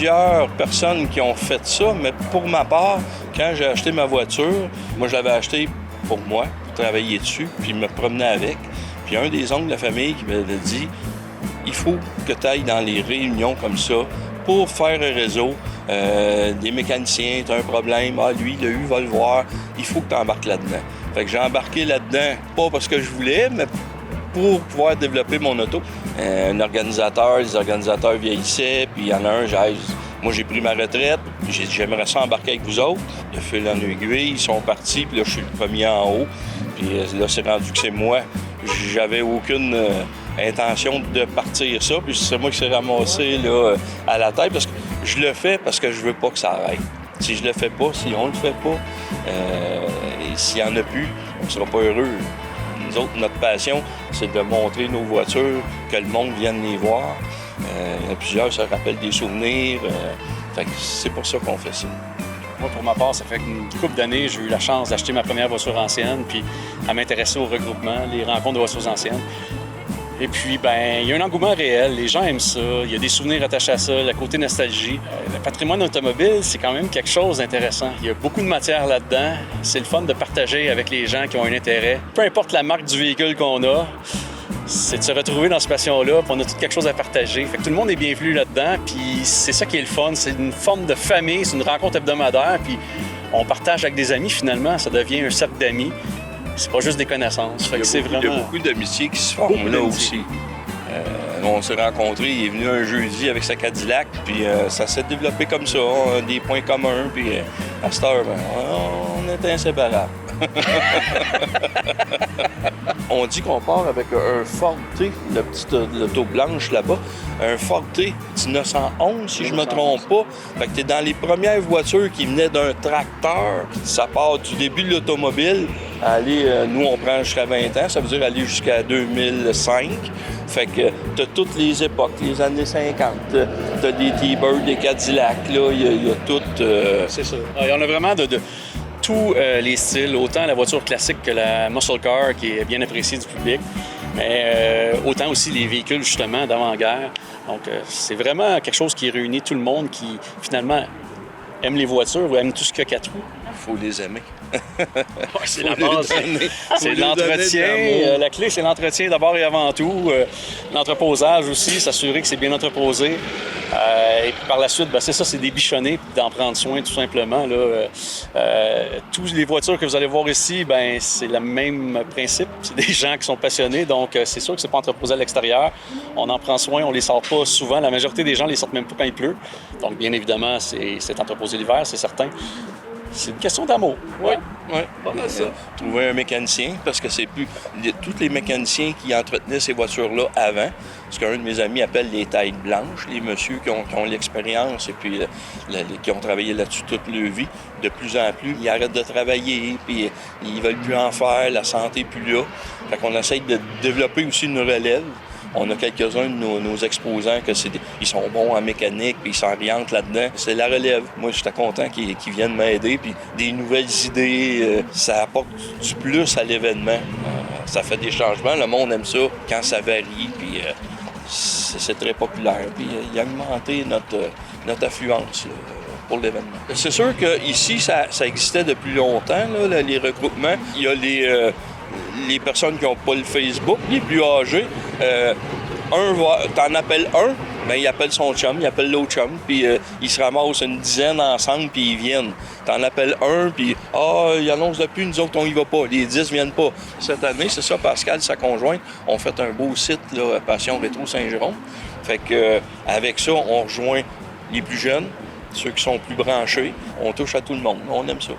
plusieurs personnes qui ont fait ça, mais pour ma part, quand j'ai acheté ma voiture, moi, je l'avais acheté pour moi, pour travailler dessus, puis me promener avec. Puis un des oncles de la famille qui m'avait dit « Il faut que tu ailles dans les réunions comme ça pour faire un réseau. Des mécaniciens, tu as un problème, lui, il a eu, va le voir. Il faut que tu embarques là-dedans. » Fait que j'ai embarqué là-dedans, pas parce que je voulais, mais pour pouvoir développer mon auto. Les organisateurs vieillissaient, puis il y en a un, moi j'ai pris ma retraite, j'aimerais ça embarquer avec vous autres. De fil en aiguille, ils sont partis, puis là je suis le premier en haut. Puis là c'est rendu que c'est moi. J'avais aucune intention de partir ça, puis c'est moi qui s'est ramassé là, à la tête, parce que je le fais parce que je veux pas que ça arrête. Si je le fais pas, si on le fait pas, et s'il y en a plus, on sera pas heureux. Nous autres, notre passion, c'est de montrer nos voitures, que le monde vienne les voir. Il y en a plusieurs, ça rappelle des souvenirs. Fait que c'est pour ça qu'on fait ça. Moi, pour ma part, ça fait une couple d'années, j'ai eu la chance d'acheter ma première voiture ancienne, puis à m'intéresser au regroupement, les rencontres de voitures anciennes. Et puis, il y a un engouement réel. Les gens aiment ça. Il y a des souvenirs attachés à ça, le côté nostalgie. Le patrimoine automobile, c'est quand même quelque chose d'intéressant. Il y a beaucoup de matière là-dedans. C'est le fun de partager avec les gens qui ont un intérêt. Peu importe la marque du véhicule qu'on a, c'est de se retrouver dans cette passion-là, puis on a tout quelque chose à partager. Fait que tout le monde est bienvenu là-dedans, puis c'est ça qui est le fun. C'est une forme de famille, c'est une rencontre hebdomadaire, puis on partage avec des amis, finalement. Ça devient un cercle d'amis. C'est pas juste des connaissances. Fait que il y a beaucoup d'amitiés qui se forment là aussi. On s'est rencontrés, il est venu un jeudi avec sa Cadillac, puis ça s'est développé comme ça, des points communs, puis à cette heure, on est inséparables. On dit qu'on part avec un Ford T, l'auto blanche là-bas, un Ford T 1911, si je me trompe pas. Fait que t'es dans les premières voitures qui venaient d'un tracteur. Ça part du début de l'automobile. Nous, on prend jusqu'à 20 ans, ça veut dire aller jusqu'à 2005. Fait que t'as toutes les époques, les années 50. T'as des T-Bird, des Cadillac, là, il y a tout. C'est ça. On a vraiment de tous les styles, autant la voiture classique que la muscle car, qui est bien appréciée du public, mais autant aussi les véhicules, justement, d'avant-guerre. Donc, c'est vraiment quelque chose qui réunit tout le monde qui, finalement, aime les voitures ou aime tout ce qu'il y a 4 roues. Il faut les aimer. C'est la base. C'est l'entretien. La clé, c'est l'entretien d'abord et avant tout. L'entreposage aussi, s'assurer que c'est bien entreposé. Et puis par la suite, c'est ça, c'est des bichonnés, puis d'en prendre soin tout simplement. Toutes les voitures que vous allez voir ici, c'est le même principe. C'est des gens qui sont passionnés, donc c'est sûr que c'est pas entreposé à l'extérieur. On en prend soin, on les sort pas souvent. La majorité des gens les sortent même pas quand il pleut. Donc bien évidemment, c'est entreposé l'hiver, c'est certain. C'est une question d'amour. Oui. Pas mal ça. Trouver un mécanicien, parce que c'est plus... Tous les mécaniciens qui entretenaient ces voitures-là avant, ce qu'un de mes amis appelle les tailles blanches, les messieurs qui ont l'expérience et puis qui ont travaillé là-dessus toute leur vie, de plus en plus, ils arrêtent de travailler, puis ils veulent plus en faire, la santé n'est plus là. Fait qu'on essaye de développer aussi une relève. On a quelques-uns de nos exposants ils sont bons en mécanique, puis ils s'orientent là-dedans. C'est la relève. Moi, j'étais content qu'ils viennent m'aider, puis des nouvelles idées, ça apporte du plus à l'événement. Ça fait des changements. Le monde aime ça quand ça varie, puis c'est très populaire. Puis il a augmenté notre affluence là, pour l'événement. C'est sûr qu'ici, ça existait depuis longtemps, là, les regroupements. Il y a les personnes qui n'ont pas le Facebook, les plus âgés, t'en appelles un, il appelle son chum, il appelle l'autre chum, puis ils se ramassent une dizaine ensemble, puis ils viennent. T'en appelles un, puis il annonce depuis, nous autres, on y va pas. Les 10 viennent pas. Cette année, c'est ça, Pascal, sa conjointe, on fait un beau site, là, Passion Rétro Saint-Jérôme. Fait que avec ça, on rejoint les plus jeunes, ceux qui sont plus branchés. On touche à tout le monde. On aime ça.